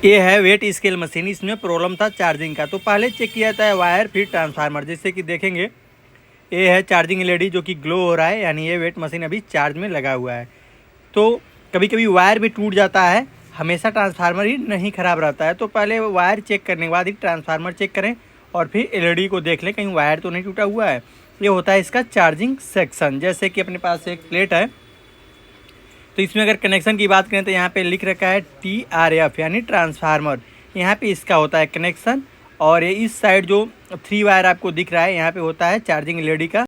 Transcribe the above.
ये है wait scale machine. इसमें प्रॉब्लम था चार्जिंग का, तो पहले चेक किया जाता है वायर फिर ट्रांसफार्मर। जैसे कि देखेंगे ये है चार्जिंग एलईडी जो कि ग्लो हो रहा है, यानी ये वेट मशीन अभी चार्ज में लगा हुआ है। तो कभी कभी वायर भी टूट जाता है, हमेशा ट्रांसफार्मर ही नहीं ख़राब रहता है। तो पहले वायर चेक करने के बाद ही ट्रांसफार्मर चेक करें और फिर एलईडी को देख लें कहीं वायर तो नहीं टूटा हुआ है। ये होता है इसका चार्जिंग सेक्शन। जैसे कि अपने पास एक प्लेट है, तो इसमें अगर कनेक्शन की बात करें तो यहाँ पे लिख रखा है TRF यानी ट्रांसफार्मर। यहाँ पे इसका होता है कनेक्शन, और ये इस साइड जो 3 वायर आपको दिख रहा है यहाँ पे होता है चार्जिंग एलईडी का